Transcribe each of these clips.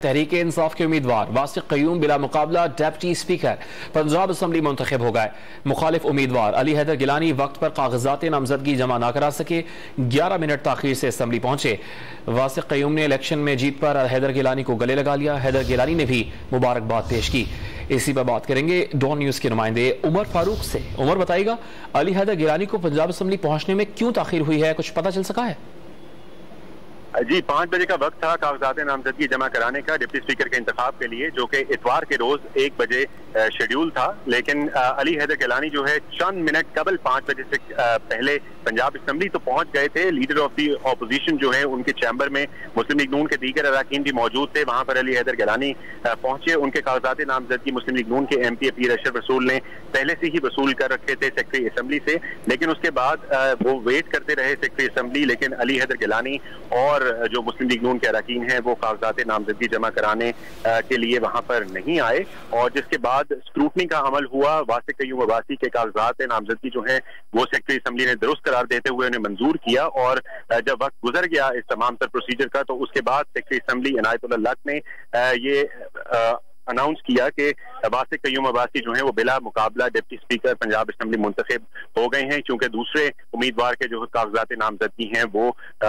तहरीक इंसाफ के उम्मीदवार वासिक क़य्यूम बिला मुकाबला डेप्टी स्पीकर पंजाब असम्बली मुंतखब हो गए। मुखालिफ उम्मीदवार अली हैदर गिलानी वक्त पर कागजात नामजदगी जमा न करा सके, 11 मिनट ताखीर से असम्बली पहुंचे। वासिक क़य्यूम ने इलेक्शन में जीत पर हैदर गिलानी को गले लगा लिया। हैदर गिलानी ने भी मुबारकबाद पेश की। इसी पर बात करेंगे डॉन न्यूज के नुमाइंदे उमर फारूक से। उमर बताइएगा, अली हैदर गिलानी को पंजाब असम्बली पहुंचने में क्यों ताखीर हुई है, कुछ पता चल सका है? जी, 5 बजे का वक्त था कागजात नामजदगी जमा कराने का डिप्टी स्पीकर के इंतखाब के लिए, जो कि इतवार के रोज 1 बजे शेड्यूल था। लेकिन अली हैदर गिलानी जो है चंद मिनट कबल 5 बजे से पहले पंजाब असम्बली तो पहुंच गए थे। लीडर ऑफ दी ऑपोजिशन जो है उनके चैम्बर में मुस्लिम लीग नून के दीगर अरकान भी मौजूद थे। वहां पर अली हैदर गिलानी पहुंचे। उनके कागजात नामजदगी मुस्लिम लीग नून के MP पीर अशरफ रसूल ने पहले से ही वसूल कर रखे थे सेक्रेटरी असम्बली से, लेकिन उसके बाद वो वेट करते रहे सेक्रेटरी असम्बली। लेकिन अली हैदर गिलानी और जो मुस्लिम लीग नून के अरकान हैं वो कागजात नामजदगी जमा कराने के लिए वहां पर नहीं आए, और जिसके बाद स्क्रूटनी का अमल हुआ। वासिक क़य्यूम अब्बासी के कागजात नामजदगी जो है वो सेक्रेटरी असम्बली ने दुरुस्त करार देते हुए उन्हें मंजूर किया, और जब वक्त गुजर गया इस तमाम तर प्रोसीजर का, तो उसके बाद सेक्रेटरी असम्बली इनायतुल्लाह लक ने ये अनाउंस किया कि वासिक क़य्यूम अब्बासी जो है वो बिला मुकाबला डिप्टी स्पीकर पंजाब असम्बली मुंतखब हो गए हैं, क्योंकि दूसरे उम्मीदवार के जो कागजात नामजदगी हैं वो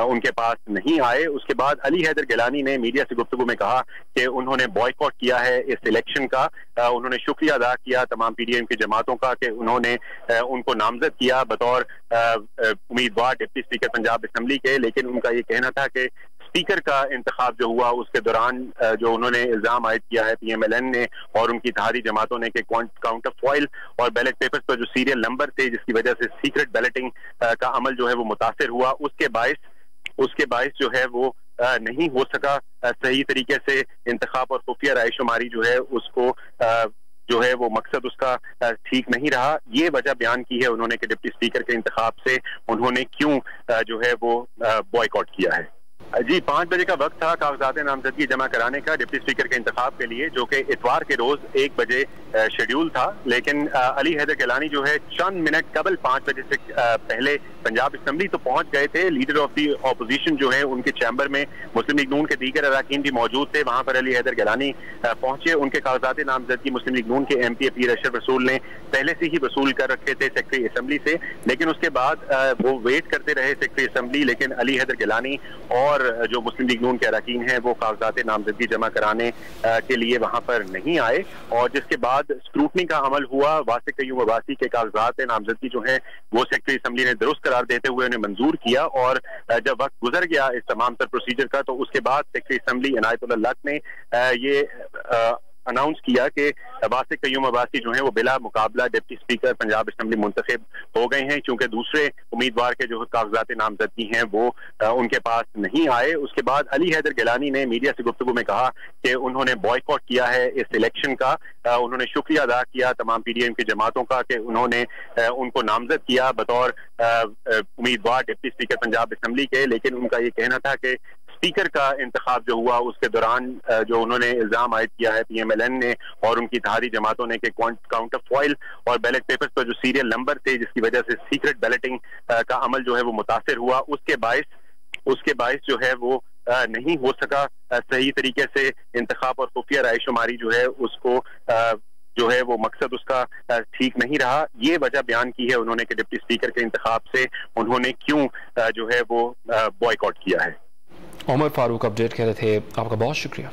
उनके पास नहीं आए। उसके बाद अली हैदर गिलानी ने मीडिया से गुफ्तगू में कहा कि उन्होंने बॉयकॉट किया है इस इलेक्शन का। उन्होंने शुक्रिया अदा किया तमाम PDM की जमातों का कि उन्होंने उनको नामजद किया बतौर उम्मीदवार डिप्टी स्पीकर पंजाब असम्बली के। लेकिन उनका ये कहना था कि स्पीकर का इंतखाब जो हुआ उसके दौरान जो उन्होंने इल्जाम आयद किया है PMLN ने और उनकी इत्तेहादी जमातों ने कि काउंटर फॉइल और बैलेट पेपर्स पर जो सीरियल नंबर थे, जिसकी वजह से सीक्रेट बैलेटिंग का अमल जो है वो मुतासिर हुआ, उसके बायस जो है वो नहीं हो सका सही तरीके से इंतखाब, और खुफिया रायशुमारी जो है उसको जो है वो मकसद उसका ठीक नहीं रहा। ये वजह बयान की है उन्होंने कि डिप्टी स्पीकर के इंतखाब से उन्होंने क्यों जो है वो बॉयकॉट किया है। जी, 5 बजे का वक्त था कागजात नामजदगी जमा कराने का डिप्टी स्पीकर के इंतखाब के लिए, जो कि इतवार के रोज 1 बजे शेड्यूल था। लेकिन अली हैदर गिलानी जो है चंद मिनट कबल 5 बजे से पहले पंजाब असम्बली तो पहुंच गए थे। लीडर ऑफ दी ऑपोजिशन जो है उनके चैम्बर में मुस्लिम लीग नून के दीगर अरकान भी मौजूद थे। वहां पर अली हैदर गिलानी पहुंचे। उनके कागजात नामजदगी मुस्लिम लीग नून के MP पीर अशरफ रसूल ने पहले से ही वसूल कर रखे थे सेक्रेटरी असम्बली से, लेकिन उसके बाद वो वेट करते रहे सेक्रेटरी असम्बली। लेकिन अली हैदर गिलानी और जो मुस्लिम लीग नून के अरकान हैं वो कागजात नामजदगी जमा कराने के लिए वहां पर नहीं आए, और जिसके बाद स्क्रूटनी का अमल हुआ। वासिक क़य्यूम अब्बासी के कागजात नामजदगी जो है वो सेक्रेटरी असम्बली ने दुरुस्त करार देते हुए उन्हें मंजूर किया, और जब वक्त गुजर गया इस तमाम तर प्रोसीजर का, तो उसके बाद सेक्रेटरी असम्बली इनायतुल्लाह लक ने ये अनाउंस किया कि वासिक क़य्यूम अब्बासी जो है वो बिला मुकाबला डिप्टी स्पीकर पंजाब असम्बली मुंतखब हो गए हैं, क्योंकि दूसरे उम्मीदवार के जो कागजात नामजदगी हैं वो उनके पास नहीं आए। उसके बाद अली हैदर गिलानी ने मीडिया से गुफ्तगू में कहा कि उन्होंने बॉयकॉट किया है इस इलेक्शन का। उन्होंने शुक्रिया अदा किया तमाम PDM की जमातों का कि उन्होंने उनको नामजद किया बतौर उम्मीदवार डिप्टी स्पीकर पंजाब असम्बली के। लेकिन उनका ये कहना था कि स्पीकर का इंतखाब जो हुआ उसके दौरान जो उन्होंने इल्जाम आयद किया है PMLN ने और उनकी इत्तेहादी जमातों ने कि काउंटर फॉइल और बैलेट पेपर्स पर जो सीरियल नंबर थे, जिसकी वजह से सीक्रेट बैलेटिंग का अमल जो है वो मुतासिर हुआ, उसके बायस जो है वो नहीं हो सका सही तरीके से इंतखाब, और खुफिया रायशुमारी जो है उसको जो है वो मकसद उसका ठीक नहीं रहा। ये वजह बयान की है उन्होंने कि डिप्टी स्पीकर के इंतखाब से उन्होंने क्यों जो है वो बॉयकॉट किया है। उमर फारूक अपडेट कह रहे थे, आपका बहुत शुक्रिया।